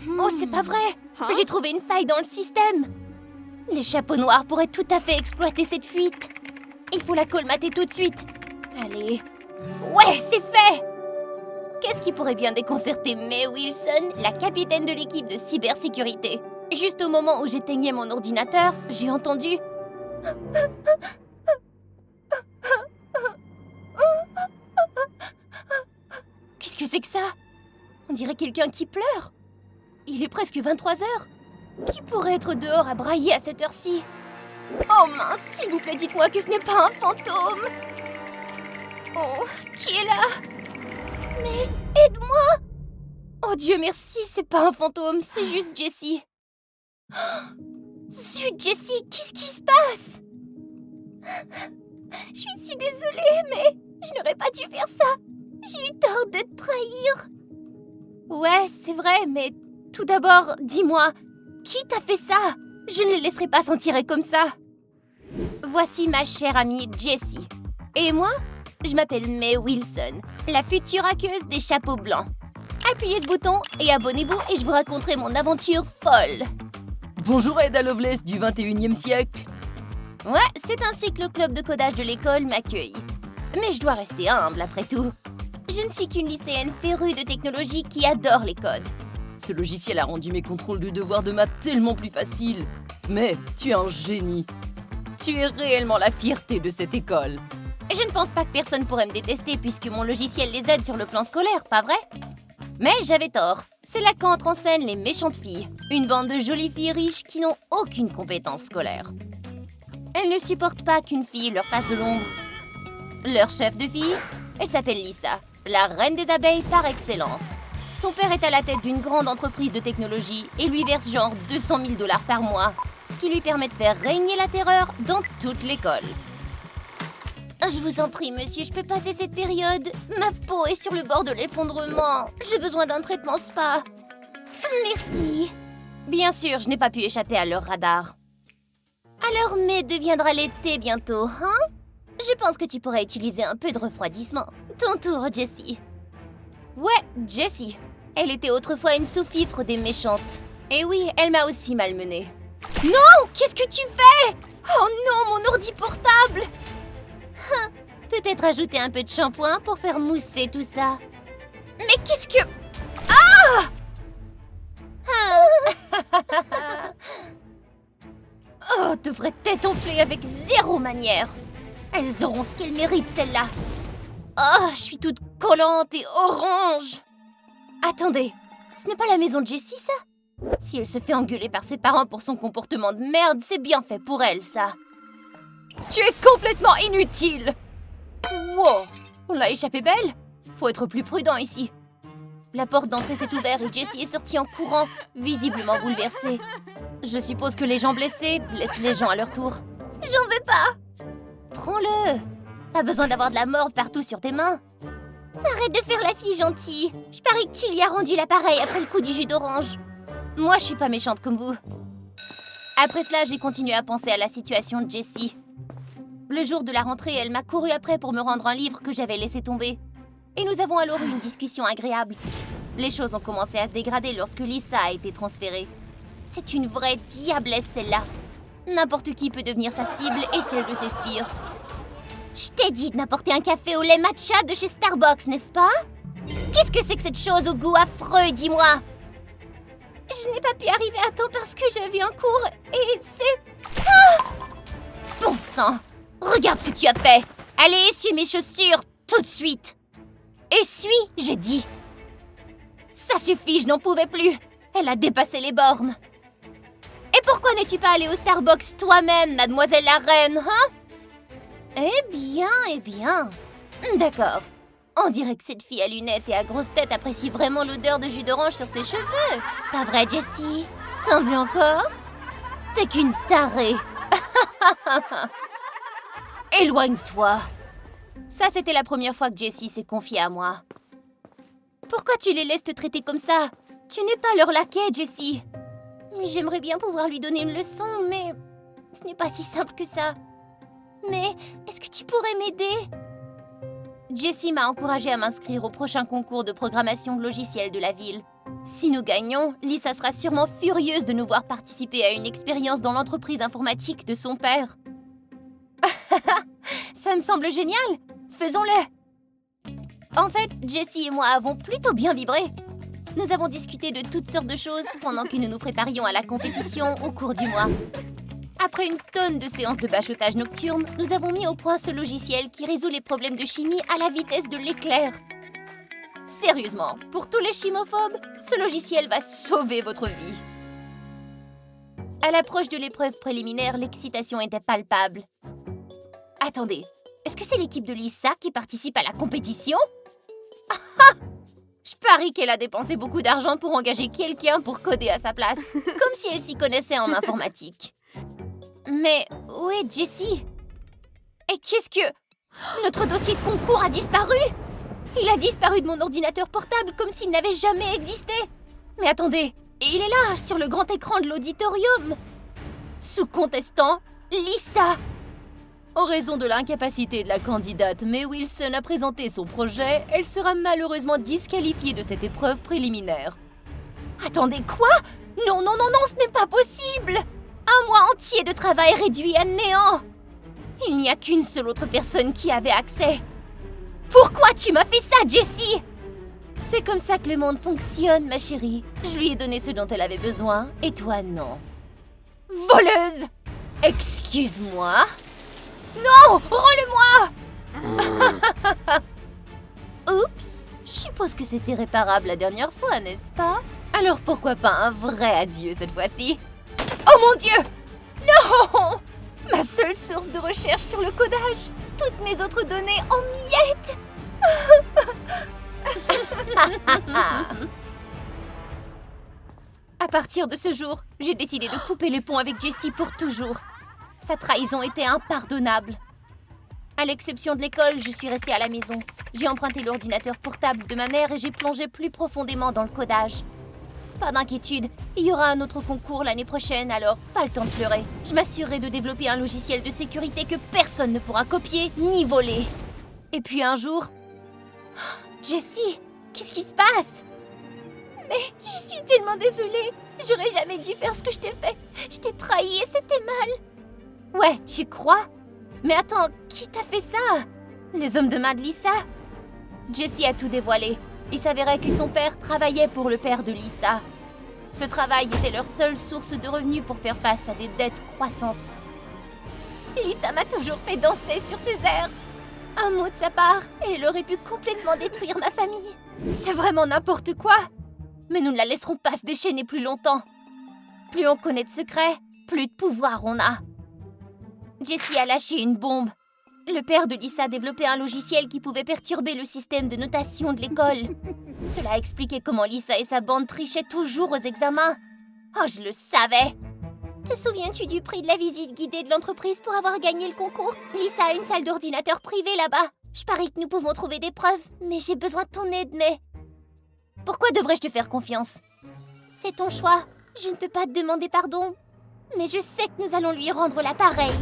Oh, c'est pas vrai! J'ai trouvé une faille dans le système! Les chapeaux noirs pourraient tout à fait exploiter cette fuite. Il faut la colmater tout de suite. Allez. Ouais, c'est fait! Qu'est-ce qui pourrait bien déconcerter May Wilson, la capitaine de l'équipe de cybersécurité? Juste au moment où j'éteignais mon ordinateur, j'ai entendu... Qu'est-ce que c'est que ça? On dirait quelqu'un qui pleure. Il est presque 23 heures. Qui pourrait être dehors à brailler à cette heure-ci? Oh mince, s'il vous plaît, dites-moi que ce n'est pas un fantôme. Oh, qui est là? Mais aide-moi! Oh Dieu merci, c'est pas un fantôme, c'est juste Jessie. Zut, Jessie, qu'est-ce qui se passe? Je suis si désolée, mais je n'aurais pas dû faire ça. J'ai eu tort de te trahir. Ouais, c'est vrai, mais tout d'abord, dis-moi, qui t'a fait ça? Je ne les laisserai pas s'en tirer comme ça. Voici ma chère amie Jessie. Et moi, je m'appelle May Wilson, la future hackeuse des chapeaux blancs. Appuyez ce bouton et abonnez-vous et je vous raconterai mon aventure folle. Bonjour Ada Lovelace du 21e siècle. Ouais, c'est ainsi que le club de codage de l'école m'accueille. Mais je dois rester humble après tout. Je ne suis qu'une lycéenne férue de technologie qui adore les codes. Ce logiciel a rendu mes contrôles de devoirs de maths tellement plus faciles. Mais tu es un génie. Tu es réellement la fierté de cette école. Je ne pense pas que personne pourrait me détester puisque mon logiciel les aide sur le plan scolaire, pas vrai? Mais j'avais tort. C'est là qu'entrent en scène les méchantes filles. Une bande de jolies filles riches qui n'ont aucune compétence scolaire. Elles ne supportent pas qu'une fille leur fasse de l'ombre. Leur chef de fille, elle s'appelle Lisa, la reine des abeilles par excellence. Son père est à la tête d'une grande entreprise de technologie et lui verse genre 200 000 $ par mois, ce qui lui permet de faire régner la terreur dans toute l'école. Je vous en prie, monsieur, je peux passer cette période. Ma peau est sur le bord de l'effondrement. J'ai besoin d'un traitement spa. Merci. Bien sûr, je n'ai pas pu échapper à leur radar. Alors mai deviendra l'été bientôt, hein? Je pense que tu pourrais utiliser un peu de refroidissement. Ton tour, Jessie. Ouais, Jessie. Elle était autrefois une sous-fifre des méchantes. Et oui, elle m'a aussi malmenée. Non! Qu'est-ce que tu fais? Oh non, mon ordi portable! Peut-être ajouter un peu de shampoing pour faire mousser tout ça. Mais qu'est-ce que... Ah! Oh, devrait être enflée avec zéro manière. Elles auront ce qu'elles méritent, celles-là. Oh, je suis toute collante et orange. Attendez, ce n'est pas la maison de Jessie, ça? Si elle se fait engueuler par ses parents pour son comportement de merde, c'est bien fait pour elle, ça. Tu es complètement inutile! Wow, on l'a échappé belle? Faut être plus prudent ici. La porte d'entrée s'est ouverte et Jessie est sortie en courant, visiblement bouleversée. Je suppose que les gens blessés blessent les gens à leur tour. J'en veux pas! Prends-le! Pas besoin d'avoir de la morve partout sur tes mains. Arrête de faire la fille gentille. Je parie que tu lui as rendu l'appareil après le coup du jus d'orange. Moi, je suis pas méchante comme vous. Après cela, j'ai continué à penser à la situation de Jessie. Le jour de la rentrée, elle m'a couru après pour me rendre un livre que j'avais laissé tomber. Et nous avons alors eu une discussion agréable. Les choses ont commencé à se dégrader lorsque Lisa a été transférée. C'est une vraie diablesse, celle-là. N'importe qui peut devenir sa cible et celle de ses sbires. Je t'ai dit de m'apporter un café au lait matcha de chez Starbucks, n'est-ce pas? Qu'est-ce que c'est que cette chose au goût affreux, dis-moi? Je n'ai pas pu arriver à temps parce que j'avais un cours et c'est... Ah! Bon sang! Regarde ce que tu as fait! Allez, essuie mes chaussures, tout de suite! Essuie, j'ai dit! Ça suffit, je n'en pouvais plus! Elle a dépassé les bornes! Et pourquoi n'es-tu pas allée au Starbucks toi-même, mademoiselle la reine, hein? Eh bien... D'accord. On dirait que cette fille à lunettes et à grosse tête apprécie vraiment l'odeur de jus d'orange sur ses cheveux. Pas vrai, Jessie? T'en veux encore? T'es qu'une tarée. Éloigne-toi. Ça, c'était la première fois que Jessie s'est confiée à moi. Pourquoi tu les laisses te traiter comme ça? Tu n'es pas leur laquais, Jessie. J'aimerais bien pouvoir lui donner une leçon, mais ce n'est pas si simple que ça. Mais est-ce que tu pourrais m'aider? Jessie m'a encouragée à m'inscrire au prochain concours de programmation logicielle de la ville. Si nous gagnons, Lisa sera sûrement furieuse de nous voir participer à une expérience dans l'entreprise informatique de son père. Ça me semble génial! Faisons-le! En fait, Jessie et moi avons plutôt bien vibré. Nous avons discuté de toutes sortes de choses pendant que nous nous préparions à la compétition au cours du mois. Après une tonne de séances de bachotage nocturne, nous avons mis au point ce logiciel qui résout les problèmes de chimie à la vitesse de l'éclair. Sérieusement, pour tous les chimophobes, ce logiciel va sauver votre vie. À l'approche de l'épreuve préliminaire, l'excitation était palpable. Attendez, est-ce que c'est l'équipe de Lisa qui participe à la compétition? Je parie qu'elle a dépensé beaucoup d'argent pour engager quelqu'un pour coder à sa place, comme si elle s'y connaissait en informatique. Mais où est Jessie? Et qu'est-ce que... Notre dossier de concours a disparu? Il a disparu de mon ordinateur portable comme s'il n'avait jamais existé. Mais attendez, il est là, sur le grand écran de l'auditorium. Sous contestant, Lisa. En raison de l'incapacité de la candidate Mae Wilson à présenter son projet, elle sera malheureusement disqualifiée de cette épreuve préliminaire. Attendez, quoi? Non, non, non, non, ce n'est pas possible! Un mois entier de travail réduit à néant! Il n'y a qu'une seule autre personne qui avait accès. Pourquoi tu m'as fait ça, Jessie? C'est comme ça que le monde fonctionne, ma chérie. Je lui ai donné ce dont elle avait besoin, et toi, non. Voleuse! Excuse-moi. Non! Rends-le-moi! Oups! Je suppose que c'était réparable la dernière fois, n'est-ce pas? Alors pourquoi pas un vrai adieu cette fois-ci? Oh mon Dieu! Non! Ma seule source de recherche sur le codage! Toutes mes autres données en miettes! À partir de ce jour, j'ai décidé de couper les ponts avec Jessie pour toujours. Sa trahison était impardonnable. À l'exception de l'école, je suis restée à la maison. J'ai emprunté l'ordinateur portable de ma mère et j'ai plongé plus profondément dans le codage. Pas d'inquiétude, il y aura un autre concours l'année prochaine, alors pas le temps de pleurer. Je m'assurerai de développer un logiciel de sécurité que personne ne pourra copier ni voler. Et puis un jour... Jessie, qu'est-ce qui se passe? Mais je suis tellement désolée. J'aurais jamais dû faire ce que je t'ai fait. Je t'ai trahi et c'était mal. Ouais, tu crois? Mais attends, qui t'a fait ça? Les hommes de main de Lisa? Jessie a tout dévoilé. Il s'avérait que son père travaillait pour le père de Lisa. Ce travail était leur seule source de revenus pour faire face à des dettes croissantes. Lisa m'a toujours fait danser sur ses airs. Un mot de sa part, et elle aurait pu complètement détruire ma famille. C'est vraiment n'importe quoi. Mais nous ne la laisserons pas se déchaîner plus longtemps. Plus on connaît de secrets, plus de pouvoir on a. Jessie a lâché une bombe. Le père de Lisa développait un logiciel qui pouvait perturber le système de notation de l'école. Cela expliquait comment Lisa et sa bande trichaient toujours aux examens. Oh, je le savais! Te souviens-tu du prix de la visite guidée de l'entreprise pour avoir gagné le concours? Lisa a une salle d'ordinateur privée là-bas. Je parie que nous pouvons trouver des preuves, mais j'ai besoin de ton aide, mais... Pourquoi devrais-je te faire confiance? C'est ton choix. Je ne peux pas te demander pardon. Mais je sais que nous allons lui rendre l'appareil.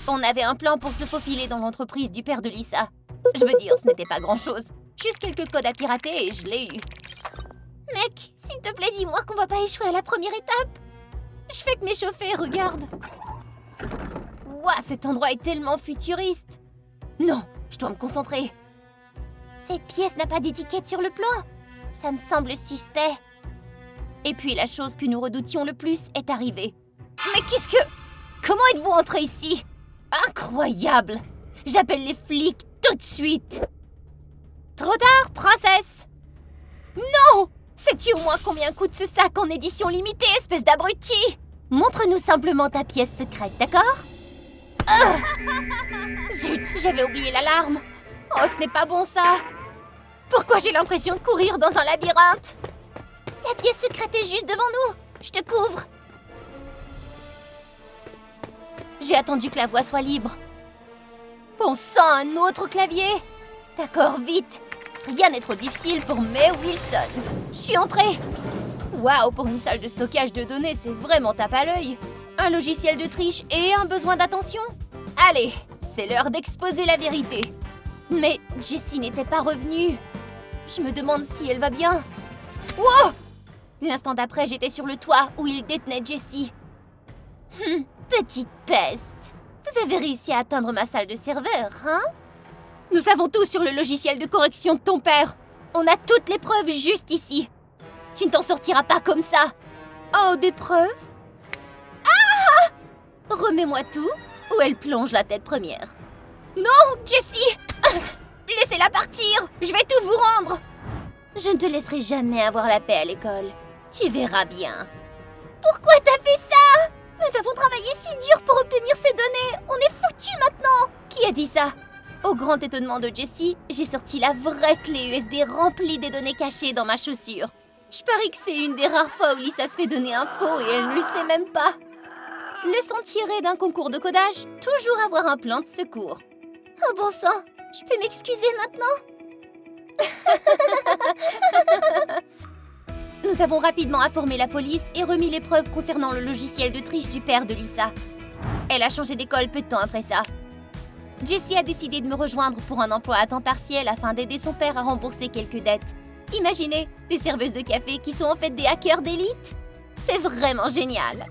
On avait un plan pour se faufiler dans l'entreprise du père de Lisa. Je veux dire, ce n'était pas grand-chose. Juste quelques codes à pirater et je l'ai eu. Mec, s'il te plaît, dis-moi qu'on va pas échouer à la première étape. Je fais que m'échauffer, regarde. Ouah, cet endroit est tellement futuriste. Non, je dois me concentrer. Cette pièce n'a pas d'étiquette sur le plan. Ça me semble suspect. Et puis la chose que nous redoutions le plus est arrivée. Mais qu'est-ce que... Comment êtes-vous entré ici? Incroyable! J'appelle les flics tout de suite! Trop tard, princesse! Non! Sais-tu au moins combien coûte ce sac en édition limitée, espèce d'abruti? Montre-nous simplement ta pièce secrète, d'accord? Zut, j'avais oublié l'alarme! Oh, ce n'est pas bon ça! Pourquoi j'ai l'impression de courir dans un labyrinthe? La pièce secrète est juste devant nous! Je te couvre! J'ai attendu que la voie soit libre. Bon sang, un autre clavier! D'accord, vite! Rien n'est trop difficile pour Mae Wilson. Je suis entrée! Waouh, pour une salle de stockage de données, c'est vraiment tape à l'œil. Un logiciel de triche et un besoin d'attention? Allez, c'est l'heure d'exposer la vérité. Mais Jessie n'était pas revenue. Je me demande si elle va bien. Wow! L'instant d'après, j'étais sur le toit où il détenait Jessie. Petite peste. Vous avez réussi à atteindre ma salle de serveur, hein? Nous savons tout sur le logiciel de correction de ton père. On a toutes les preuves juste ici. Tu ne t'en sortiras pas comme ça. Oh, des preuves? Ah! Remets-moi tout, ou elle plonge la tête première. Non, Jessie! Laissez-la partir! Je vais tout vous rendre! Je ne te laisserai jamais avoir la paix à l'école. Tu verras bien. Pourquoi t'as fait ça? Nous avons travaillé si dur pour obtenir ces données. On est foutus maintenant. Qui a dit ça? Au grand étonnement de Jessie, j'ai sorti la vraie clé USB remplie des données cachées dans ma chaussure. Je parie que c'est une des rares fois où Lisa se fait donner un faux et elle ne le sait même pas. Leçon tirée d'un concours de codage, toujours avoir un plan de secours. Oh bon sang, je peux m'excuser maintenant? Nous avons rapidement informé la police et remis les preuves concernant le logiciel de triche du père de Lisa. Elle a changé d'école peu de temps après ça. Jessie a décidé de me rejoindre pour un emploi à temps partiel afin d'aider son père à rembourser quelques dettes. Imaginez, des serveuses de café qui sont en fait des hackers d'élite. C'est vraiment génial.